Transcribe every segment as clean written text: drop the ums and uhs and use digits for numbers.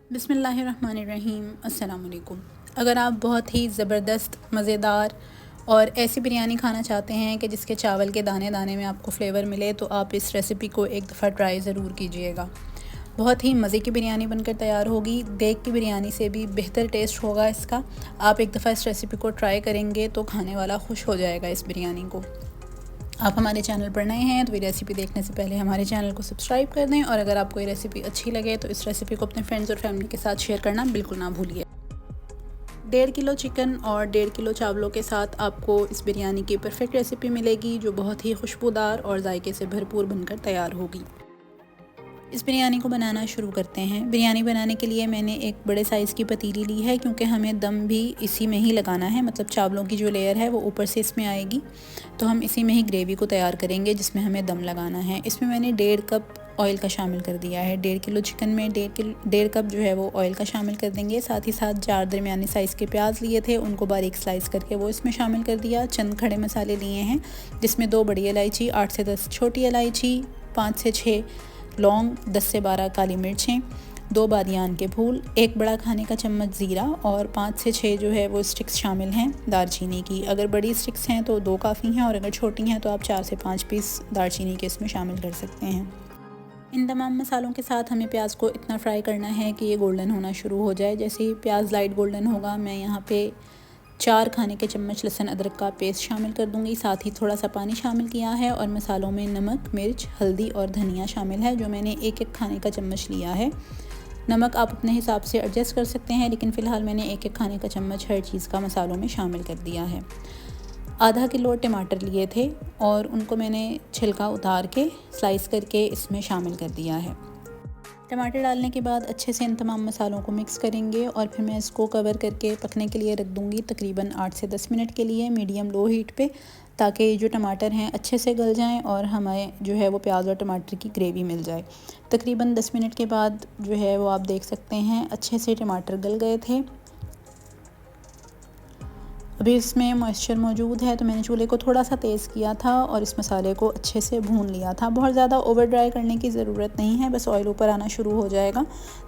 बिस्मिल्लाहिर्रहमानिर्रहीम। अस्सलाम वालेकुम। अगर आप बहुत ही ज़बरदस्त मज़ेदार और ऐसी बिरयानी खाना चाहते हैं कि जिसके चावल के दाने दाने में आपको फ़्लेवर मिले, तो आप इस रेसिपी को एक दफ़ा ट्राई ज़रूर कीजिएगा। बहुत ही मज़े की बिरयानी बनकर तैयार होगी। देग की बिरयानी से भी बेहतर टेस्ट होगा इसका। आप एक दफ़ा इस रेसिपी को ट्राई करेंगे तो खाने वाला खुश हो जाएगा इस बिरयानी को। आप हमारे चैनल पर नए हैं तो ये रेसिपी देखने से पहले हमारे चैनल को सब्सक्राइब कर दें, और अगर आपको ये रेसिपी अच्छी लगे तो इस रेसिपी को अपने फ्रेंड्स और फैमिली के साथ शेयर करना बिल्कुल ना भूलिए। 1.5 किलो चिकन और 1.5 किलो चावलों के साथ आपको इस बिरयानी की परफेक्ट रेसिपी मिलेगी, जो बहुत ही खुशबूदार और जायके से भरपूर बनकर तैयार होगी। इस बिरयानी को बनाना शुरू करते हैं। बिरयानी बनाने के लिए मैंने एक बड़े साइज़ की पतीली ली है, क्योंकि हमें दम भी इसी में ही लगाना है, मतलब चावलों की जो लेयर है वो ऊपर से इसमें आएगी, तो हम इसी में ही ग्रेवी को तैयार करेंगे जिसमें हमें दम लगाना है। इसमें मैंने 1.5 कप ऑयल का शामिल कर दिया है। 1.5 किलो चिकन में 1.5 कप जो है वो ऑयल का शामिल कर देंगे। साथ ही साथ 4 दरमियानी साइज़ के प्याज लिए थे, उनको बारीक स्लाइस करके वो इसमें शामिल कर दिया। चंद खड़े मसाले लिए हैं, जिसमें 2 बड़ी इलायची, 8 से 10 छोटी इलायची, 5 से 6 लौंग, 10 से 12 काली मिर्चें, 2 बादियान के फूल, 1 बड़ा खाने का चम्मच ज़ीरा और 5 से 6 जो है वो स्टिक्स शामिल हैं दालचीनी की। अगर बड़ी स्टिक्स हैं तो 2 काफ़ी हैं, और अगर छोटी हैं तो आप 4 से 5 पीस दालचीनी के इसमें शामिल कर सकते हैं। इन तमाम मसालों के साथ हमें प्याज को इतना फ्राई करना है कि ये गोल्डन होना शुरू हो जाए। जैसे ही प्याज लाइट गोल्डन होगा, मैं यहाँ पे 4 खाने के चम्मच लहसुन अदरक का पेस्ट शामिल कर दूंगी। साथ ही थोड़ा सा पानी शामिल किया है, और मसालों में नमक, मिर्च, हल्दी और धनिया शामिल है, जो मैंने 1-1 खाने का चम्मच लिया है। नमक आप अपने हिसाब से एडजस्ट कर सकते हैं, लेकिन फ़िलहाल मैंने 1-1 खाने का चम्मच हर चीज़ का मसालों में शामिल कर दिया है। आधा किलो टमाटर लिए थे, और उनको मैंने छिलका उतार के स्लाइस करके इसमें शामिल कर दिया है। टमाटर डालने के बाद अच्छे से इन तमाम मसालों को मिक्स करेंगे, और फिर मैं इसको कवर करके पकने के लिए रख दूँगी तकरीबन 8 से 10 मिनट के लिए मीडियम लो हीट पे, ताकि जो टमाटर हैं अच्छे से गल जाएं और हमें जो है वो प्याज और टमाटर की ग्रेवी मिल जाए। तकरीबन 10 मिनट के बाद जो है वो आप देख सकते हैं अच्छे से टमाटर गल गए थे। अभी इसमें मॉइस्चर मौजूद है, तो मैंने चूल्हे को थोड़ा सा तेज़ किया था और इस मसाले को अच्छे से भून लिया था। बहुत ज़्यादा ओवर ड्राई करने की ज़रूरत नहीं है, बस ऑयल ऊपर आना शुरू हो जाएगा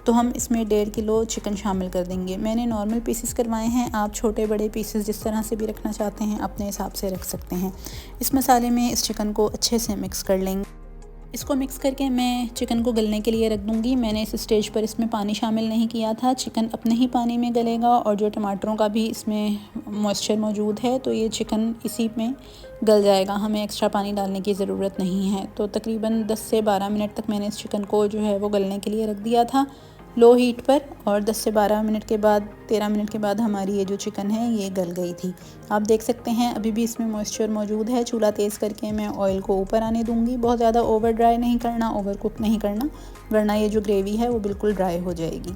तो हम इसमें 1.5 किलो चिकन शामिल कर देंगे। मैंने नॉर्मल पीसेस करवाए हैं, आप छोटे बड़े पीसेस जिस तरह से भी रखना चाहते हैं अपने हिसाब से रख सकते हैं। इस मसाले में इस चिकन को अच्छे से मिक्स कर लेंगे। इसको मिक्स करके मैं चिकन को गलने के लिए रख दूँगी। मैंने इस स्टेज पर इसमें पानी शामिल नहीं किया था, चिकन अपने ही पानी में गलेगा, और जो टमाटरों का भी इसमें मॉइस्चर मौजूद है तो ये चिकन इसी में गल जाएगा, हमें एक्स्ट्रा पानी डालने की ज़रूरत नहीं है। तो तकरीबन 10 से 12 मिनट तक मैंने इस चिकन को जो है वो गलने के लिए रख दिया था लो हीट पर, और 10 से 12 मिनट के बाद 13 मिनट के बाद हमारी ये जो चिकन है ये गल गई थी। आप देख सकते हैं अभी भी इसमें मॉइस्चर मौजूद है। चूल्हा तेज़ करके मैं ऑयल को ऊपर आने दूंगी। बहुत ज़्यादा ओवर ड्राई नहीं करना, ओवर कुक नहीं करना, वरना ये जो ग्रेवी है वो बिल्कुल ड्राई हो जाएगी।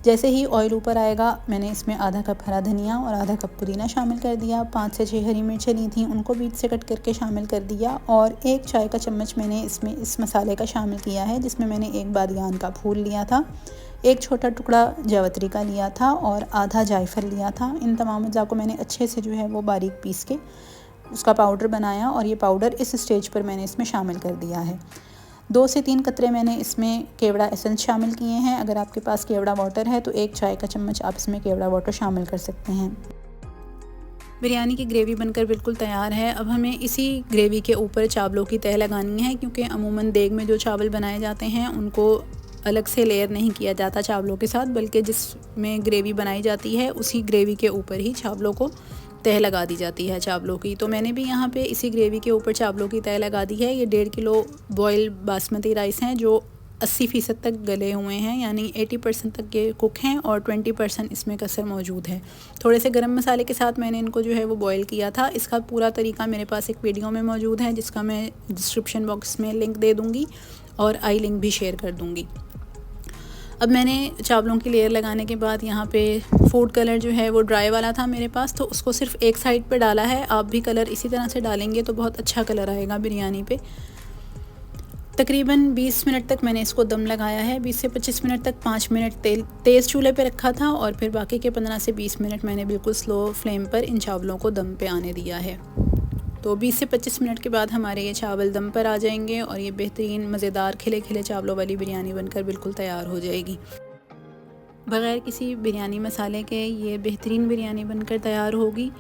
जैसे ही ऑयल ऊपर आएगा, मैंने इसमें आधा कप हरा धनिया और आधा कप पुदीना शामिल कर दिया। 5 से 6 हरी मिर्चें ली थी, उनको बीच से कट करके शामिल कर दिया, और 1 चाय का चम्मच मैंने इसमें इस मसाले का शामिल किया है, जिसमें मैंने 1 बादियान का फूल लिया था, 1 छोटा टुकड़ा जावित्री का लिया था, और आधा जायफल लिया था। इन तमाम अज़ा को मैंने अच्छे से जो है वो बारीक पीस के उसका पाउडर बनाया, और ये पाउडर इस स्टेज पर मैंने इसमें शामिल कर दिया है। 2 से 3 कतरे मैंने इसमें केवड़ा एसेंस शामिल किए हैं। अगर आपके पास केवड़ा वाटर है तो 1 चाय का चम्मच आप इसमें केवड़ा वाटर शामिल कर सकते हैं। बिरयानी की ग्रेवी बनकर बिल्कुल तैयार है। अब हमें इसी ग्रेवी के ऊपर चावलों की तह लगानी है, क्योंकि अमूमन देग में जो चावल बनाए जाते हैं उनको अलग से लेयर नहीं किया जाता चावलों के साथ, बल्कि जिसमें ग्रेवी बनाई जाती है उसी ग्रेवी के ऊपर ही चावलों को तह लगा दी जाती है चावलों की। तो मैंने भी यहाँ पे इसी ग्रेवी के ऊपर चावलों की तह लगा दी है। ये 1.5 किलो बॉयल बासमती राइस हैं, जो 80% तक गले हुए हैं, यानी 80% तक ये कुक हैं, और 20% इसमें कसर मौजूद है। थोड़े से गरम मसाले के साथ मैंने इनको जो है वो बॉयल किया था। इसका पूरा तरीका मेरे पास एक वीडियो में मौजूद है, जिसका मैं डिस्क्रिप्शन बॉक्स में लिंक दे दूँगी और आई लिंक भी शेयर कर दूँगी। अब मैंने चावलों की लेयर लगाने के बाद यहाँ पे फूड कलर जो है वो ड्राई वाला था मेरे पास, तो उसको सिर्फ एक साइड पे डाला है। आप भी कलर इसी तरह से डालेंगे तो बहुत अच्छा कलर आएगा बिरयानी पे। तकरीबन 20 मिनट तक मैंने इसको दम लगाया है। 20 से 25 मिनट तक 5 मिनट तेज़ चूल्हे पे रखा था, और फिर बाकी के 15 से 20 मिनट मैंने बिल्कुल स्लो फ्लेम पर इन चावलों को दम पे आने दिया है। तो 20 से 25 मिनट के बाद हमारे ये चावल दम पर आ जाएंगे, और ये बेहतरीन मज़ेदार खिले खिले चावलों वाली बिरयानी बनकर बिल्कुल तैयार हो जाएगी। बग़ैर किसी बिरयानी मसाले के ये बेहतरीन बिरयानी बनकर तैयार होगी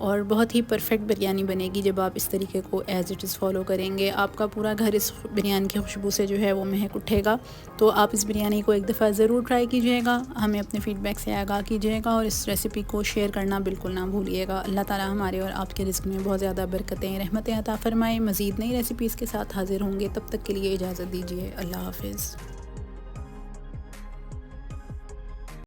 और बहुत ही परफेक्ट बिरयानी बनेगी जब आप इस तरीके को एज़ इट इज़ फॉलो करेंगे। आपका पूरा घर इस बिरयानी की खुशबू से जो है वो महक उठेगा। तो आप इस बिरयानी को एक दफ़ा ज़रूर ट्राई कीजिएगा, हमें अपने फ़ीडबैक से आगाह कीजिएगा और इस रेसिपी को शेयर करना बिल्कुल ना भूलिएगा। अल्लाह ताला हमारे और आपके रिज़्क़ में बहुत ज़्यादा बरकतें रहमतें अता फ़रमाए। मज़ीद नई रेसिपीज़ के साथ हाज़िर होंगे, तब तक के लिए इजाज़त दीजिए। अल्लाह हाफ़िज़।